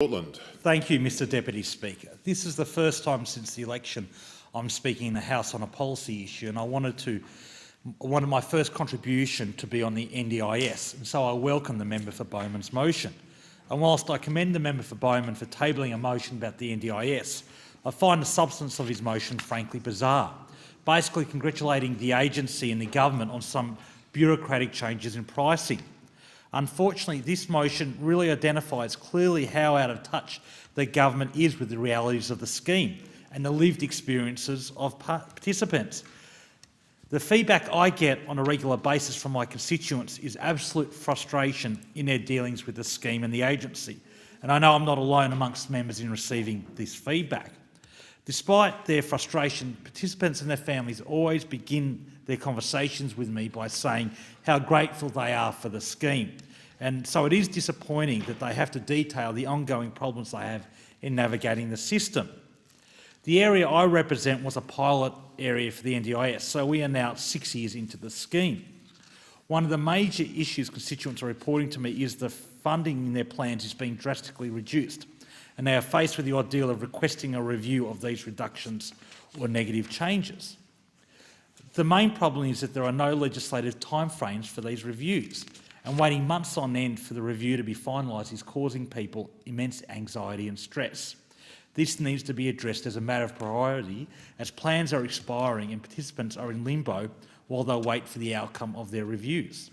Portland. Thank you, Mr Deputy Speaker. This is the first time since the election I'm speaking in the House on a policy issue, and I wanted my first contribution to be on the NDIS, and so I welcome the member for Bowman's motion. And whilst I commend the member for Bowman for tabling a motion about the NDIS, I find the substance of his motion frankly bizarre, basically congratulating the agency and the government on some bureaucratic changes in pricing. Unfortunately, this motion really identifies clearly how out of touch the government is with the realities of the scheme and the lived experiences of participants. The feedback I get on a regular basis from my constituents is absolute frustration in their dealings with the scheme and the agency, and I know I'm not alone amongst members in receiving this feedback. Despite their frustration, participants and their families always begin their conversations with me by saying how grateful they are for the scheme. And so it is disappointing that they have to detail the ongoing problems they have in navigating the system. The area I represent was a pilot area for the NDIS, so we are now 6 years into the scheme. One of the major issues constituents are reporting to me is the funding in their plans is being drastically reduced, and they are faced with the ordeal of requesting a review of these reductions or negative changes. The main problem is that there are no legislative timeframes for these reviews, and waiting months on end for the review to be finalised is causing people immense anxiety and stress. This needs to be addressed as a matter of priority, as plans are expiring and participants are in limbo while they wait for the outcome of their reviews.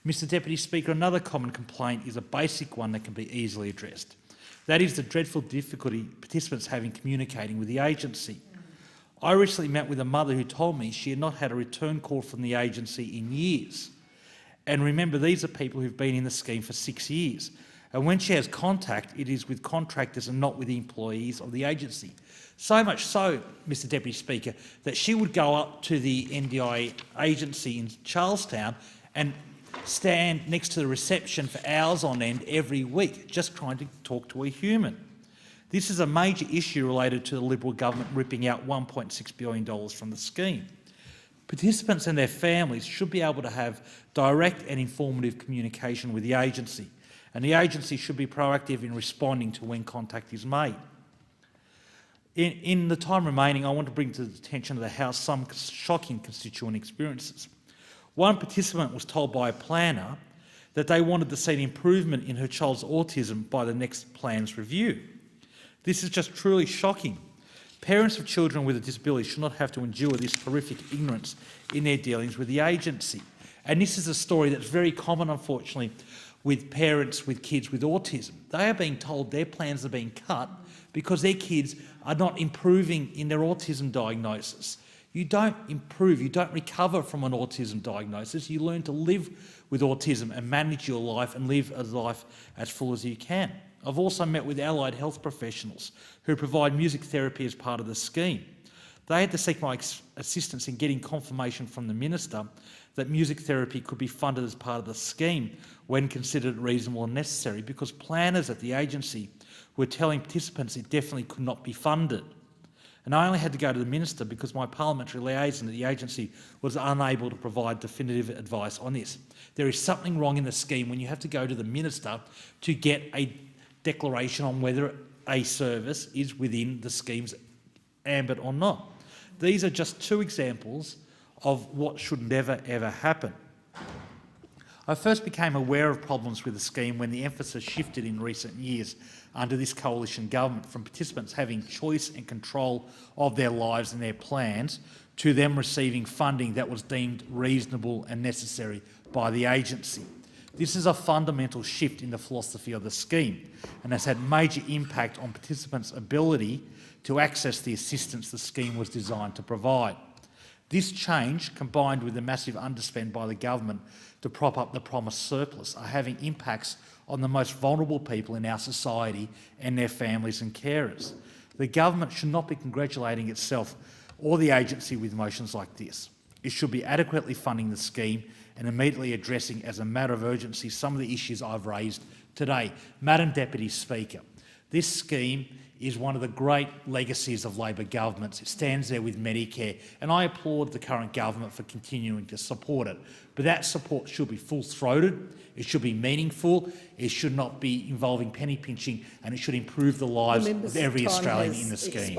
Mr Deputy Speaker, another common complaint is a basic one that can be easily addressed. That is the dreadful difficulty participants have in communicating with the agency. I recently met with a mother who told me she had not had a return call from the agency in years. And remember, these are people who've been in the scheme for 6 years. And when she has contact, it is with contractors and not with the employees of the agency. So much so, Mr Deputy Speaker, that she would go up to the NDI agency in Charlestown and stand next to the reception for hours on end every week, just trying to talk to a human. This is a major issue related to the Liberal government ripping out $1.6 billion from the scheme. Participants and their families should be able to have direct and informative communication with the agency, and the agency should be proactive in responding to when contact is made. In the time remaining, I want to bring to the attention of the House some shocking constituent experiences. One participant was told by a planner that they wanted to see an improvement in her child's autism by the next plan's review. This is just truly shocking. Parents of children with a disability should not have to endure this horrific ignorance in their dealings with the agency. And this is a story that's very common, unfortunately, with parents with kids with autism. They are being told their plans are being cut because their kids are not improving in their autism diagnosis. You don't improve, you don't recover from an autism diagnosis. You learn to live with autism and manage your life and live a life as full as you can. I've also met with allied health professionals who provide music therapy as part of the scheme. They had to seek my assistance in getting confirmation from the Minister that music therapy could be funded as part of the scheme when considered reasonable and necessary, because planners at the agency were telling participants it definitely could not be funded. And I only had to go to the Minister because my parliamentary liaison at the agency was unable to provide definitive advice on this. There is something wrong in the scheme when you have to go to the Minister to get a declaration on whether a service is within the scheme's ambit or not. These are just two examples of what should never ever happen. I first became aware of problems with the scheme when the emphasis shifted in recent years under this coalition government from participants having choice and control of their lives and their plans to them receiving funding that was deemed reasonable and necessary by the agency. This is a fundamental shift in the philosophy of the scheme and has had major impact on participants' ability to access the assistance the scheme was designed to provide. This change, combined with the massive underspend by the government to prop up the promised surplus, are having impacts on the most vulnerable people in our society and their families and carers. The government should not be congratulating itself or the agency with motions like this. It should be adequately funding the scheme and immediately addressing as a matter of urgency some of the issues I've raised today. Madam Deputy Speaker, this scheme is one of the great legacies of Labor governments. It stands there with Medicare, and I applaud the current government for continuing to support it. But that support should be full-throated, it should be meaningful, it should not be involving penny pinching, and it should improve the lives of every Australian in the scheme.